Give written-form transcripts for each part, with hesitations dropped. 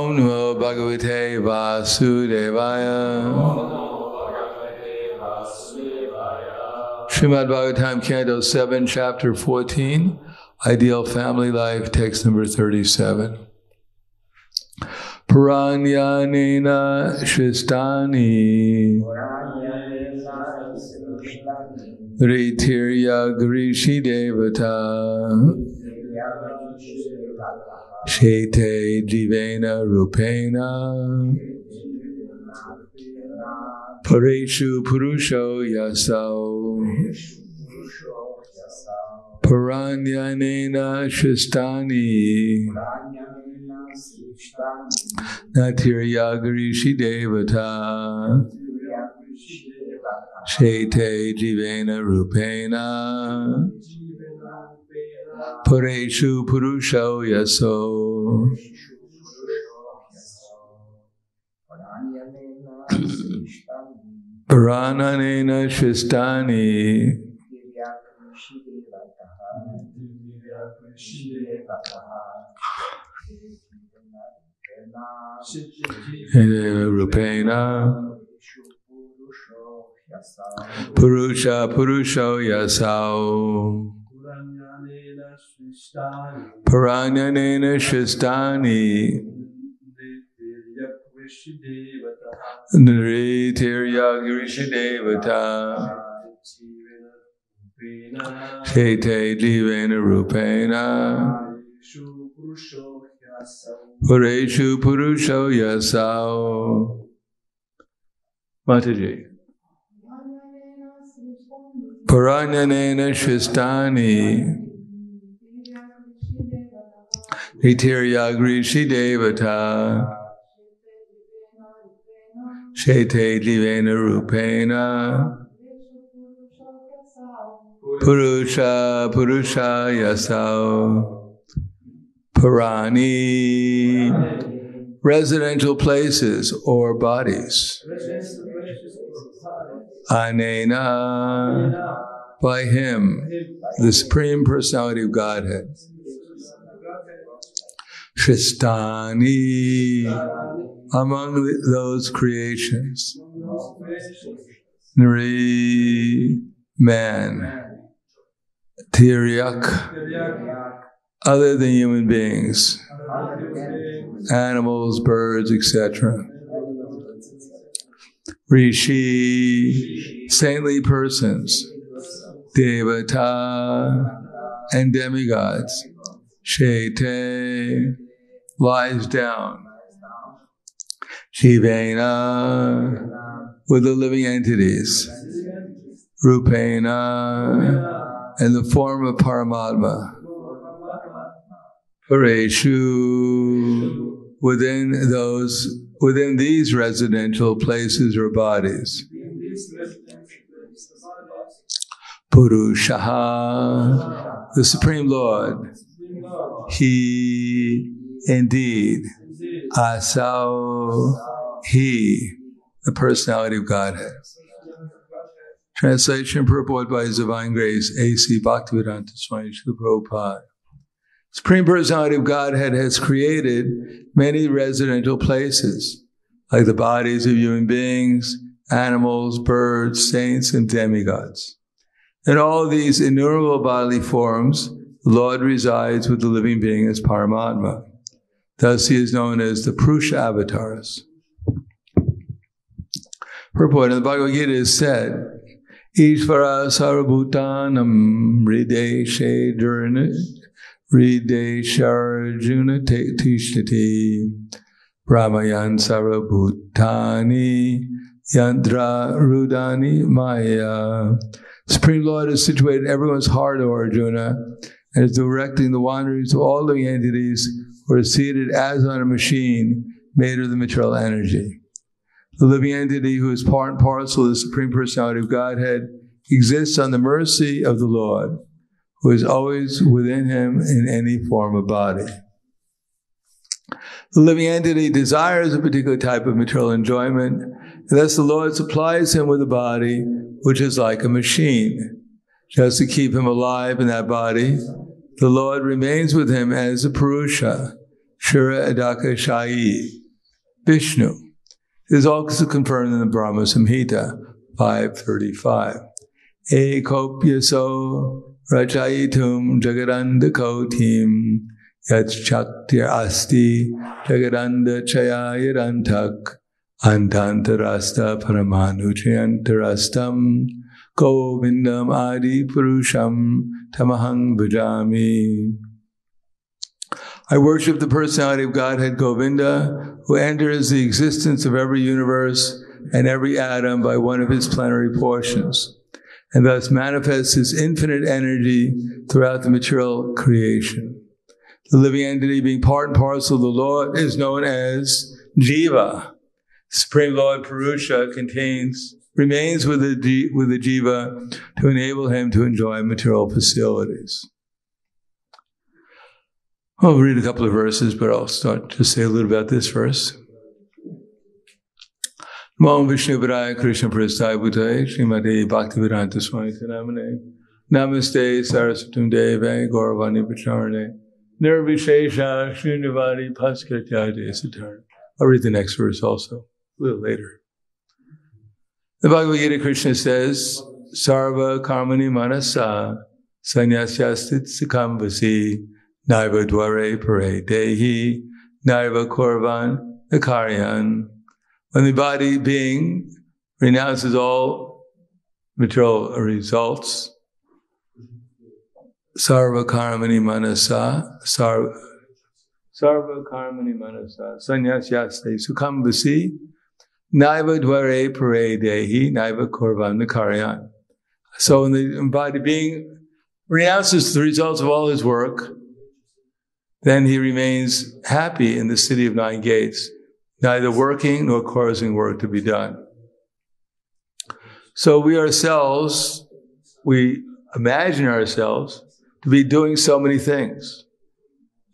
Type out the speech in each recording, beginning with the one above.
Om Namo Bhagavate Vasudevaya. Srimad Bhagavatam, Canto 7, Chapter 14, Ideal Family Life, text number 37. Paranyanena Shristani Ritirya Grishi Devata Shete Jivena Rupena Pareshu Purusho Yasau Paranyanena Shristani Natirya Grishi Devata Shete Jivena Rupena Pareshu Purusho Yaso Paranyanena Shristani Rupena Purusho Yasau Paranyanena Shristani Nritirya Girishadevata Shete Jivena Rupena Pareshu Purusho Yasau. Mataji. Paranyanena Shristani Nitirya Grishi Devata Shete Jivena Rupena Purusha Yasau. Parani, residential places or bodies. Anena, by him, the Supreme Personality of Godhead. Shristani, among those creations. Nri, man. Tiryak, other than human beings, animals, birds, etc. Rishi, saintly persons, Devata, and demigods. Shete, lies down. Jivena, with the living entities. Rupena, in the form of Paramatma. Pareshu, within these residential places or bodies. Purushaha, the Supreme Lord. He, indeed. Asau, he, the personality of Godhead. Translation purport by His Divine Grace, A.C. Bhaktivedanta Swami Srila Prabhupada. Supreme Personality of Godhead has created many residential places, like the bodies of human beings, animals, birds, saints, and demigods. In all these innumerable bodily forms, the Lord resides with the living being as Paramatma. Thus he is known as the Purusha avatars. Purport in the Bhagavad Gita is said, Ishvara sarvabhutanam hrideshe Hridesharjuna Tishtati Brahmayan Sarvabhutani Yandra Rudani Maya. Supreme Lord is situated in everyone's heart, O Arjuna, and is directing the wanderings of all living entities who are seated as on a machine made of the material energy. The living entity who is part and parcel of the Supreme Personality of Godhead exists on the mercy of the Lord, who is always within him in any form of body. The living entity desires a particular type of material enjoyment, and thus the Lord supplies him with a body which is like a machine. Just to keep him alive in that body, the Lord remains with him as a Purusha, Shura Adaka Shayi, Vishnu. This is also confirmed in the Brahma Samhita 535. Ekopyaso Rajayitum Jagadanda Kotim Yat Shaktir Asti Jagadanda Chayayirantak Antantarasta Paramanuchayantarastam Govindam Adi Purusham Tamahang Bhajami. I worship the personality of Godhead Govinda, who enters the existence of every universe and every atom by one of his plenary portions, and thus manifests his infinite energy throughout the material creation. The living entity, being part and parcel of the Lord, is known as Jiva. Supreme Lord Purusha remains with the Jiva to enable him to enjoy material facilities. I'll read a couple of verses, but I'll start to say a little about this verse. Namo Vishnu Padaya Krishna Prasthaya Bhutaya Srimati Bhaktivedanta Swami Namane Namaste Saraswatam Deve Gauravani Pacharane Nirvishesha Srinivadi Paskatya Satar. I'll read the next verse also, a little later. The Bhagavad Gita, Krishna says, Sarva Karmani Manasa Sanyasyastit Sikambasi Naiva Dware Pare Dehi Naiva Korvan Nakaryan. When the body being renounces all material results, Sarva Karmani Manasa Sarva Karmani Manasa Sanyasyaste Sukambasi Naiva Dware Pare Dehi Naiva Korvan Nakaryan. So when the body being renounces the results of all his work, then he remains happy in the city of 9 gates, neither working nor causing work to be done. So we imagine ourselves to be doing so many things.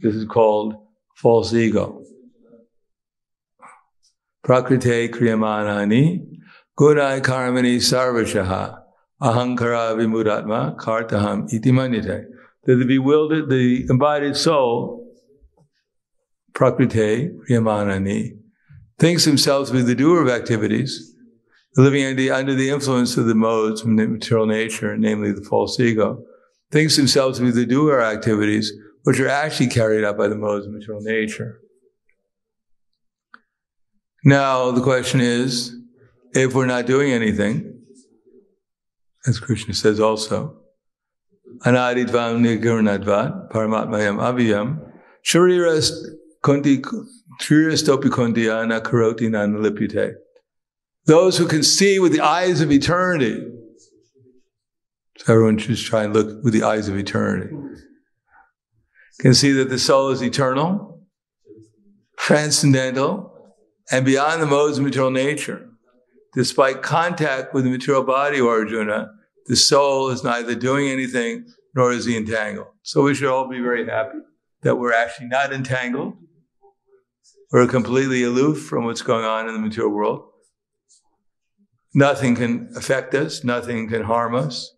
This is called false ego. Prakrite kriyamanani gunai karmani sarvashaha ahankara vimudatma kartaham iti manyate. That the embodied soul, prakrite kriyamanani, thinks himself to be the doer of activities, the living entity under the influence of the modes from the material nature, namely the false ego, thinks himself to be the doer of activities which are actually carried out by the modes of material nature. Now, the question is, if we're not doing anything, as Krishna says also, anadidvam nigurnadvat paramatmayam aviyam sharistopi kuntiya nakaroti nanalipyate. Those who can see with the eyes of eternity. So everyone should try and look with the eyes of eternity. Can see that the soul is eternal, transcendental, and beyond the modes of material nature. Despite contact with the material body, O Arjuna, the soul is neither doing anything nor is he entangled. So we should all be very happy that we're actually not entangled. We're completely aloof from what's going on in the material world. Nothing can affect us. Nothing can harm us.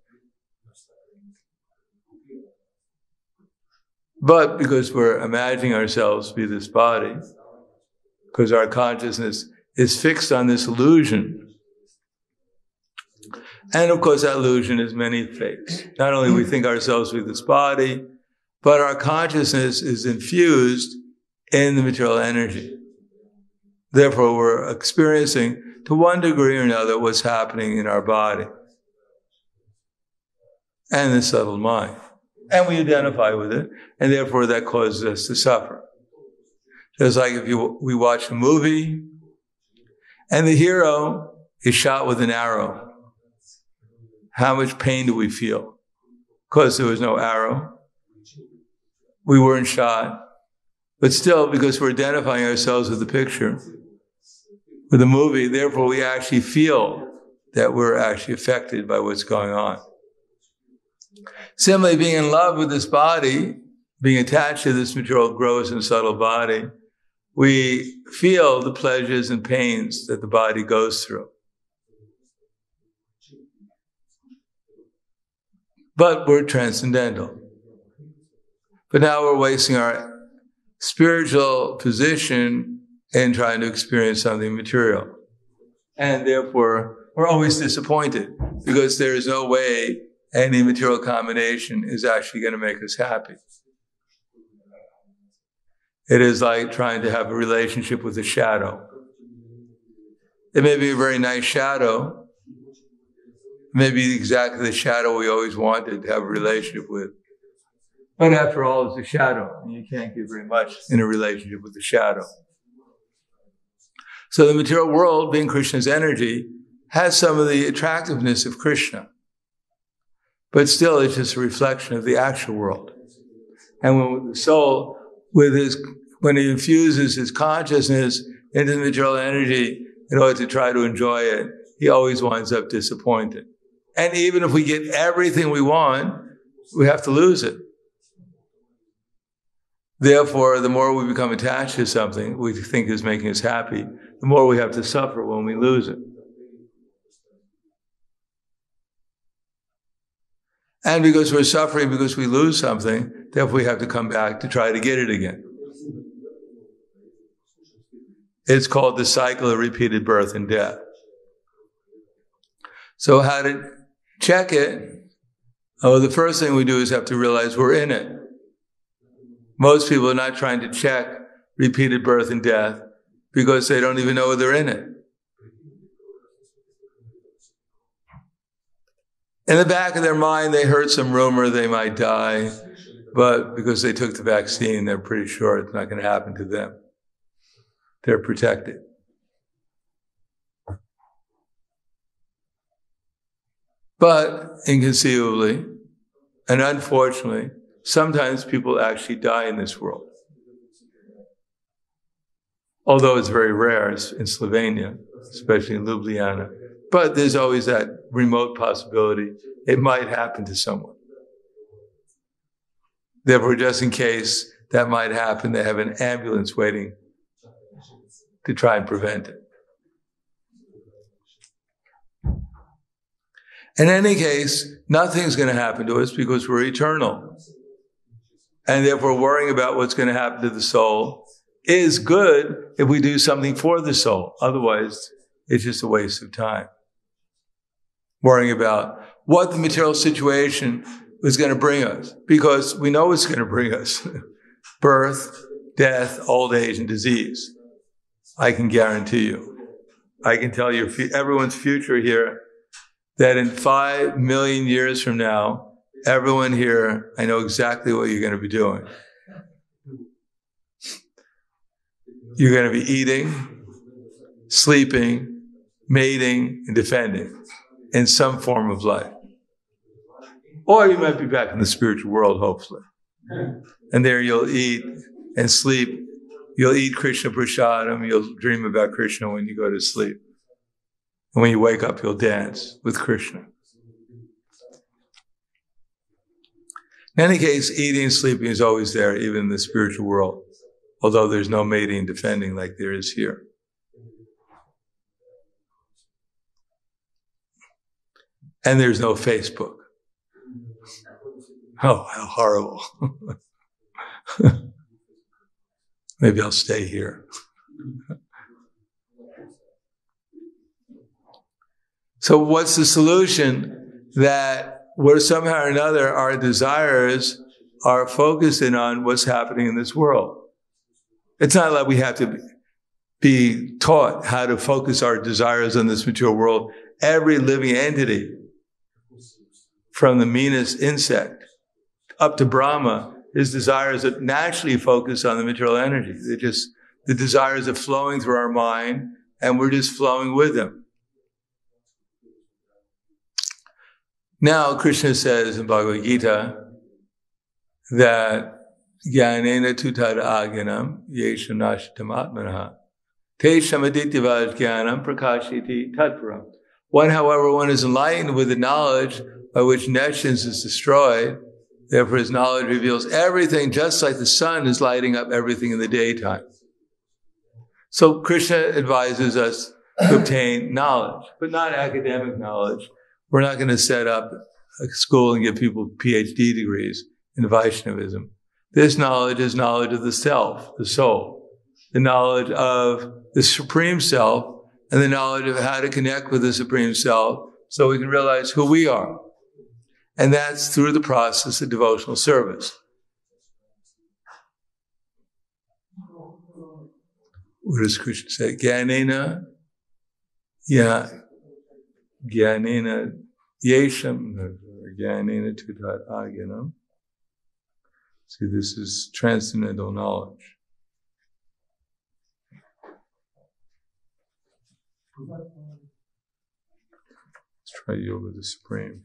But because we're imagining ourselves to be this body, because our consciousness is fixed on this illusion, and of course that illusion is many fakes. Not only we think ourselves to be this body, but our consciousness is infused in the material energy. Therefore, we're experiencing, to one degree or another, what's happening in our body and the subtle mind. And we identify with it, and therefore that causes us to suffer. Just like if we watch a movie, and the hero is shot with an arrow. How much pain do we feel? Because there was no arrow. We weren't shot. But still, because we're identifying ourselves with the picture, with the movie, therefore we actually feel that we're actually affected by what's going on. Similarly, being in love with this body, being attached to this material gross and subtle body, we feel the pleasures and pains that the body goes through. But we're transcendental. But now we're wasting our spiritual position in trying to experience something material. And therefore, we're always disappointed because there is no way any material combination is actually going to make us happy. It is like trying to have a relationship with a shadow. It may be a very nice shadow, maybe exactly the shadow we always wanted to have a relationship with. But after all, it's a shadow, and you can't get very much in a relationship with the shadow. So the material world, being Krishna's energy, has some of the attractiveness of Krishna. But still, it's just a reflection of the actual world. And when the soul, when he infuses his consciousness into the material energy in order to try to enjoy it, he always winds up disappointed. And even if we get everything we want, we have to lose it. Therefore, the more we become attached to something we think is making us happy, the more we have to suffer when we lose it. And because we're suffering because we lose something, therefore we have to come back to try to get it again. It's called the cycle of repeated birth and death. So how to check it? Oh, the first thing we do is have to realize we're in it. Most people are not trying to check repeated birth and death because they don't even know they're in it. In the back of their mind, they heard some rumor they might die, but because they took the vaccine, they're pretty sure it's not going to happen to them. They're protected. But inconceivably, and unfortunately, sometimes people actually die in this world. Although it's very rare in Slovenia, especially in Ljubljana. But there's always that remote possibility it might happen to someone. Therefore, just in case that might happen, they have an ambulance waiting to try and prevent it. In any case, nothing's going to happen to us because we're eternal. And therefore, worrying about what's going to happen to the soul is good if we do something for the soul. Otherwise, it's just a waste of time. Worrying about what the material situation is going to bring us, because we know it's going to bring us. Birth, death, old age, and disease. I can guarantee you. I can tell you everyone's future here that in 5 million years from now, everyone here, I know exactly what you're going to be doing. You're going to be eating, sleeping, mating, and defending in some form of life. Or you might be back in the spiritual world, hopefully. And there you'll eat and sleep. You'll eat Krishna prasadam. You'll dream about Krishna when you go to sleep. And when you wake up, you'll dance with Krishna. In any case, eating and sleeping is always there, even in the spiritual world. Although there's no mating and defending like there is here. And there's no Facebook. Oh, how horrible. Maybe I'll stay here. So what's the solution? That where somehow or another our desires are focusing on what's happening in this world. It's not like we have to be taught how to focus our desires on this material world. Every living entity, from the meanest insect up to Brahma, his desires are naturally focused on the material energy. The desires are flowing through our mind, and we're just flowing with them. Now, Krishna says in Bhagavad Gita that Jnanena tutad agyanam yesha nashitam atmanaha te shamadityavaj jnanam prakashiti tatparam. One is enlightened with the knowledge by which nescience is destroyed. Therefore, his knowledge reveals everything, just like the sun is lighting up everything in the daytime. So Krishna advises us to obtain knowledge, but not academic knowledge. We're not going to set up a school and give people PhD degrees in Vaishnavism. This knowledge is knowledge of the self, the soul, the knowledge of the Supreme Self, and the knowledge of how to connect with the Supreme Self so we can realize who we are. And that's through the process of devotional service. What does Krishna say? Jnanena, Jnanena yesham, Jnanena tutat agyanam. See, this is transcendental knowledge. Let's try Yoga the Supreme.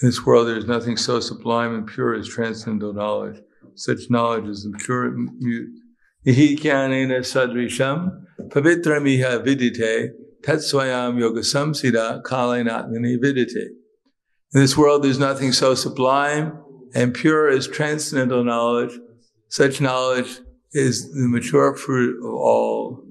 In this world, there is nothing so sublime and pure as transcendental knowledge. Such knowledge is the pure mute. Ihi jnanena sadrisham pavitramiha vidite tatsvayam yoga samsida kalenatmani vidite. In this world, there's nothing so sublime and pure as transcendental knowledge. Such knowledge is the mature fruit of all.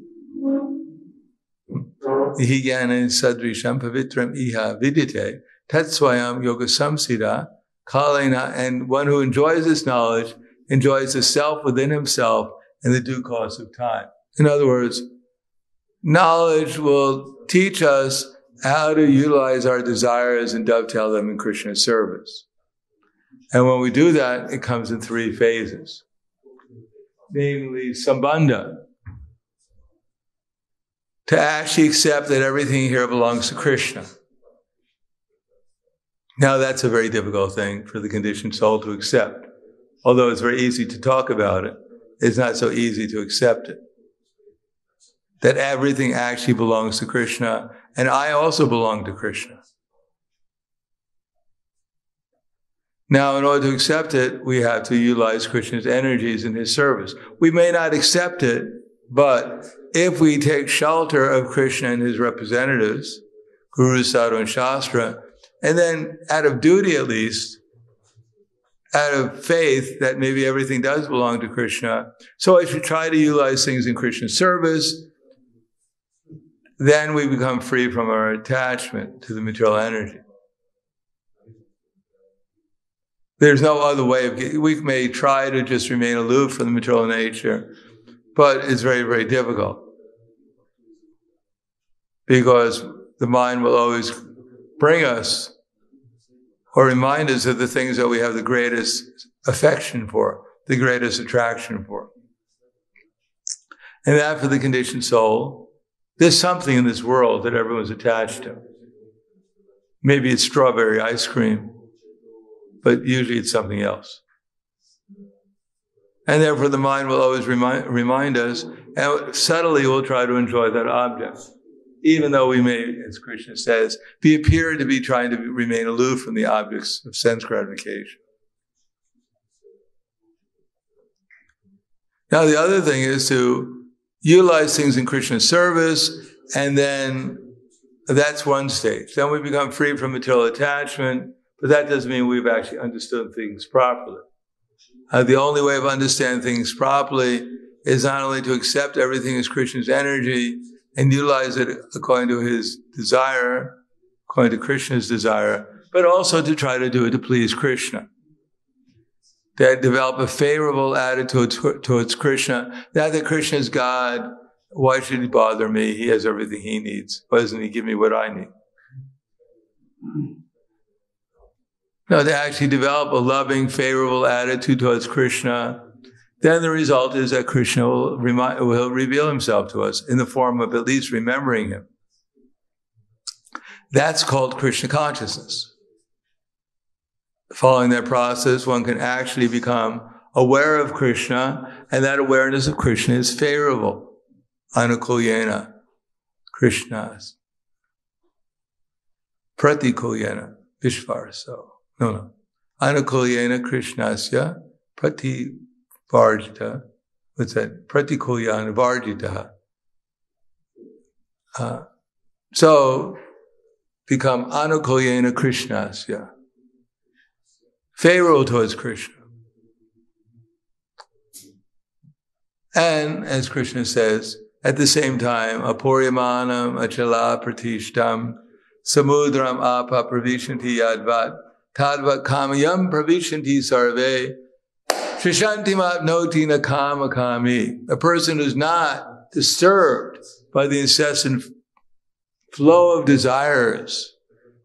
Ihi jnanena sadrisham pavitram iha vidite tatsvayam yoga samsida kalena, and one who enjoys this knowledge enjoys the self within himself in the due course of time. In other words, knowledge will teach us how to utilize our desires and dovetail them in Krishna's service. And when we do that, it comes in 3 phases. Namely, sambandha, to actually accept that everything here belongs to Krishna. Now, that's a very difficult thing for the conditioned soul to accept. Although it's very easy to talk about it, it's not so easy to accept it. That everything actually belongs to Krishna, and I also belong to Krishna. Now, in order to accept it, we have to utilize Krishna's energies in his service. We may not accept it, but if we take shelter of Krishna and his representatives, Guru, Sadhu, and Shastra, and then out of duty at least, out of faith that maybe everything does belong to Krishna, so I should try to utilize things in Krishna's service, then we become free from our attachment to the material energy. There's no other way of we may try to just remain aloof from the material nature, but it's very, very difficult. Because the mind will always bring us or remind us of the things that we have the greatest affection for, the greatest attraction for. And that for the conditioned soul, there's something in this world that everyone's attached to. Maybe it's strawberry ice cream, but usually it's something else. And therefore the mind will always remind us, and subtly we'll try to enjoy that object. Even though we may, as Krishna says, appear to be trying to remain aloof from the objects of sense gratification. Now the other thing is to utilize things in Krishna's service, and then that's one stage. Then we become free from material attachment, but that doesn't mean we've actually understood things properly. The only way of understanding things properly is not only to accept everything as Krishna's energy and utilize it according to his desire, according to Krishna's desire, but also to try to do it to please Krishna. To develop a favorable attitude towards Krishna. Not that Krishna is God, why should he bother me? He has everything he needs. Why doesn't he give me what I need? No, to actually develop a loving, favorable attitude towards Krishna. Then the result is that Krishna will reveal himself to us in the form of at least remembering him. That's called Krishna consciousness. Following that process, one can actually become aware of Krishna, and that awareness of Krishna is favorable. Anukulyena Krishnas. Pratikulyena Vishvaraso. No. Anukulyena Krishnasya Prativarjita. What's that? Pratikulyana Varjitaha. So, become Anukulyena Krishnasya. Favorable towards Krishna. And as Krishna says, at the same time, apuryamanam achala pratishtam samudram apa pravishanti yadvat tadvat kamayam pravishanti sarve shishanti mapnoti na kama kami. A person who's not disturbed by the incessant flow of desires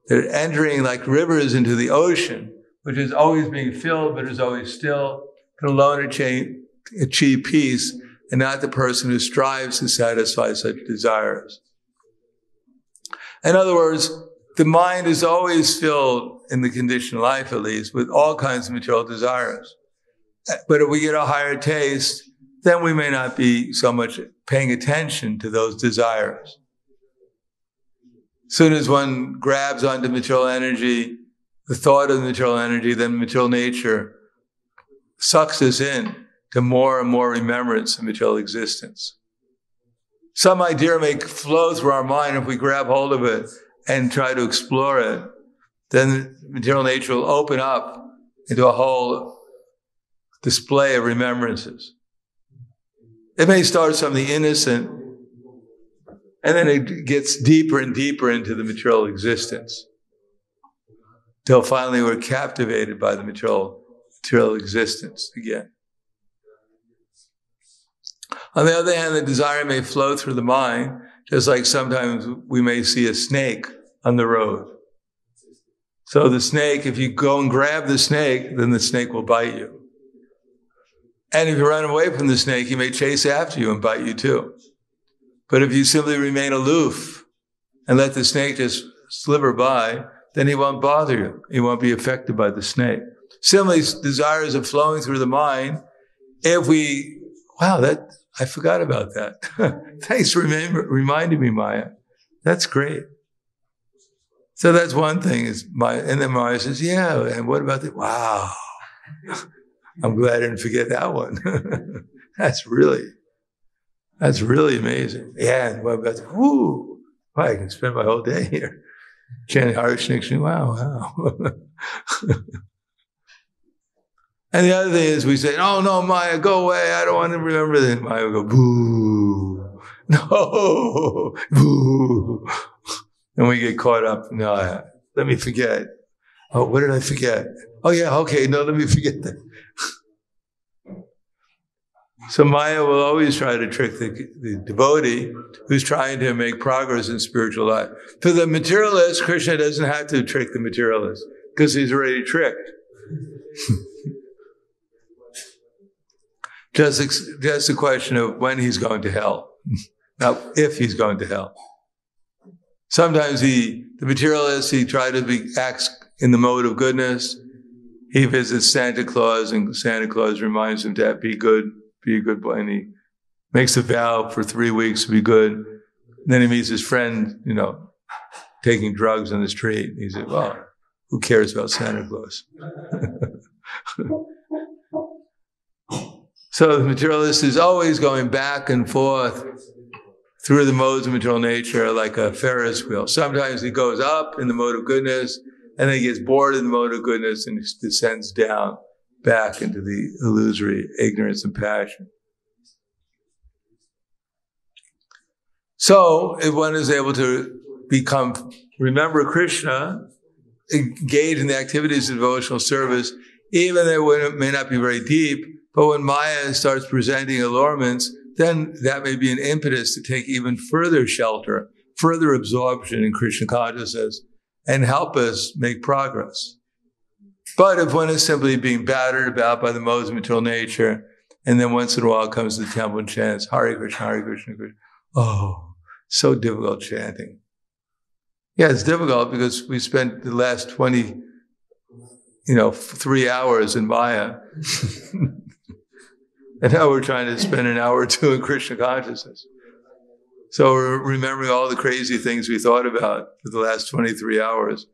that are entering like rivers into the ocean, which is always being filled but is always still, can alone achieve peace, and not the person who strives to satisfy such desires. In other words, the mind is always filled, in the conditioned life at least, with all kinds of material desires. But if we get a higher taste, then we may not be so much paying attention to those desires. As soon as one grabs onto material energy, the thought of the material energy, then material nature sucks us in to more and more remembrance of material existence. Some idea may flow through our mind. If we grab hold of it and try to explore it, then material nature will open up into a whole display of remembrances. It may start something innocent, and then it gets deeper and deeper into the material existence, till finally we're captivated by the material existence again. On the other hand, the desire may flow through the mind, just like sometimes we may see a snake on the road. So the snake, if you go and grab the snake, then the snake will bite you. And if you run away from the snake, he may chase after you and bite you too. But if you simply remain aloof and let the snake just slither by, then he won't bother you. He won't be affected by the snake. Similarly, desires are flowing through the mind. If we, I forgot about that. Thanks for reminding me, Maya. That's great. So that's one thing. And then Maya says, yeah, and what about that? Wow. I'm glad I didn't forget that one. That's really amazing. Yeah, and what about that? Woo! Wow, I can spend my whole day here chanting Hare Krishna. Wow. And the other thing is we say, oh, no, Maya, go away. I don't want to remember that. Maya will go, boo. No, boo. And we get caught up. No, let me forget. Oh, what did I forget? Oh, yeah, okay. No, let me forget that. So Maya will always try to trick the devotee who's trying to make progress in spiritual life. For the materialist, Krishna doesn't have to trick the materialist because he's already tricked. Just a question of when he's going to hell, not if he's going to hell. Sometimes the materialist, he tries to acts in the mode of goodness. He visits Santa Claus, and Santa Claus reminds him to be a good boy, and he makes a vow for 3 weeks to be good. And then he meets his friend, taking drugs on the street. And he says, well, who cares about Santa Claus? So the materialist is always going back and forth through the modes of material nature like a Ferris wheel. Sometimes he goes up in the mode of goodness, and then he gets bored in the mode of goodness and descends down back into the illusory ignorance and passion. So if one is able to remember Krishna, engage in the activities of devotional service, even though it may not be very deep, but when Maya starts presenting allurements, then that may be an impetus to take even further shelter, further absorption in Krishna consciousness, and help us make progress. But if one is simply being battered about by the modes of material nature, and then once in a while comes to the temple and chants, Hare Krishna, Hare Krishna, Krishna. Oh, so difficult chanting. Yeah, it's difficult because we spent the last 3 hours in Maya. And now we're trying to spend an hour or two in Krishna consciousness. So we're remembering all the crazy things we thought about for the last 23 hours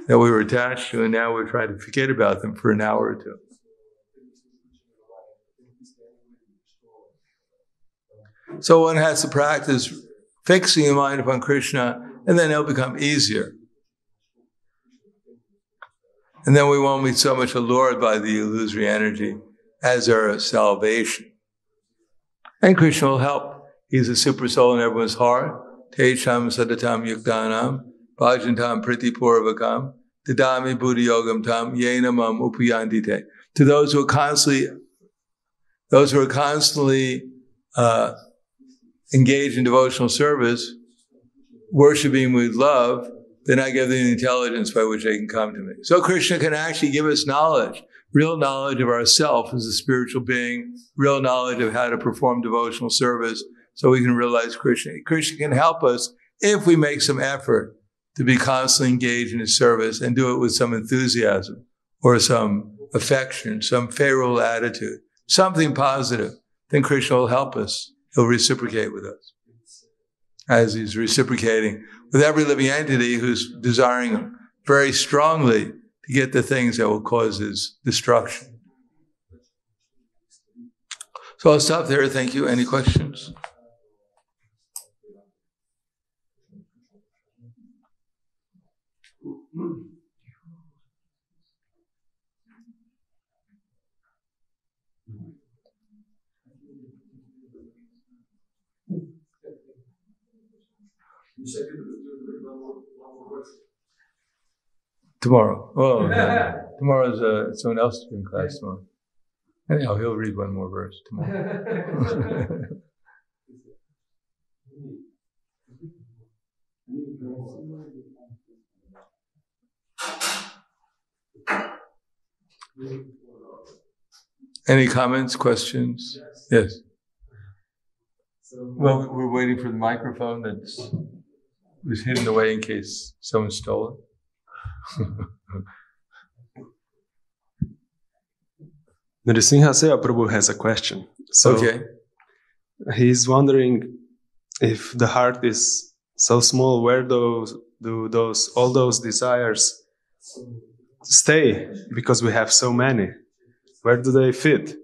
that we were attached to, and now we're trying to forget about them for an hour or two. So one has to practice fixing the mind upon Krishna, and then it'll become easier. And then we won't be so much allured by the illusory energy as our salvation. And Krishna will help He's a super soul in everyone's heart. Tesham sadatam yuktanam, bhajantam pritipurvakam, dadami buddhi yogam tam, yenamam upayandite. To those who are constantly engaged in devotional service, worshiping with love, then I give them the intelligence by which they can come to me. So Krishna can actually give us knowledge, real knowledge of ourself as a spiritual being, real knowledge of how to perform devotional service so we can realize Krishna. Krishna can help us if we make some effort to be constantly engaged in his service and do it with some enthusiasm or some affection, some favorable attitude, something positive. Then Krishna will help us. He'll reciprocate with us, as he's reciprocating with every living entity who's desiring very strongly to get the things that will cause his destruction. So I'll stop there. Thank you. Any questions? Tomorrow. Oh, no. Tomorrow's someone else is in class tomorrow. Anyhow, he'll read one more verse tomorrow. Any comments, questions? Yes. Well, we're waiting for the microphone that was hidden away in case someone stole it. Nrsimha Prabhu has a question. So okay. He's wondering if the heart is so small, where do all those desires stay? Because we have so many. Where do they fit?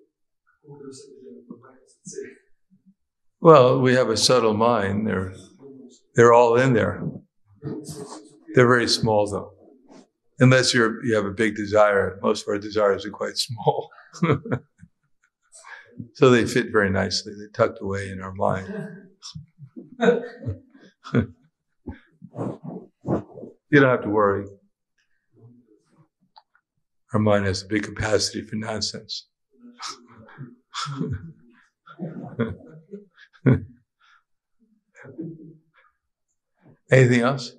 Well, we have a subtle mind. They're all in there. They're very small, though. Unless you have a big desire. Most of our desires are quite small. So they fit very nicely. They're tucked away in our mind. You don't have to worry. Our mind has a big capacity for nonsense. Anything else?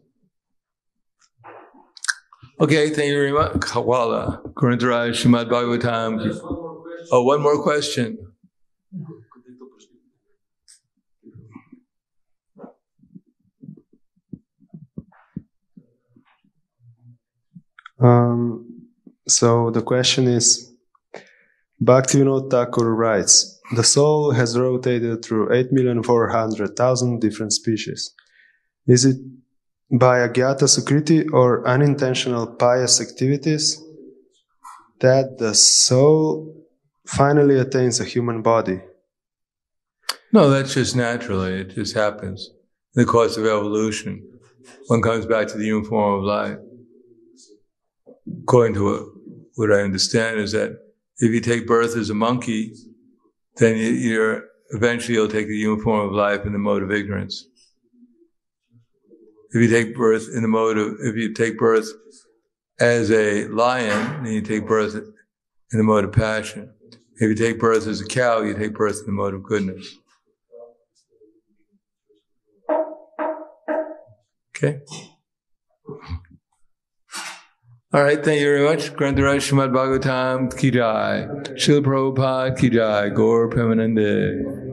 Okay, thank you very much. Kawala, Kurantaraj, Srimad Bhagavatam. Oh, one more question. So the question is, Bhaktivinoda Thakur writes, the soul has rotated through 8,400,000 different species. Is it by agyata sukriti or unintentional pious activities that the soul finally attains a human body? No, that's just naturally. It just happens. In the course of evolution, one comes back to the human form of life. According to what I understand is that if you take birth as a monkey, then eventually you'll take the human form of life in the mode of ignorance. If you take birth as a lion, then you take birth in the mode of passion. If you take birth as a cow, you take birth in the mode of goodness. Okay? All right, thank you very much. Grantaraj Srimad Bhagavatam Ki Jai. Srila Prabhupada Ki Jai. Gaur Premanande.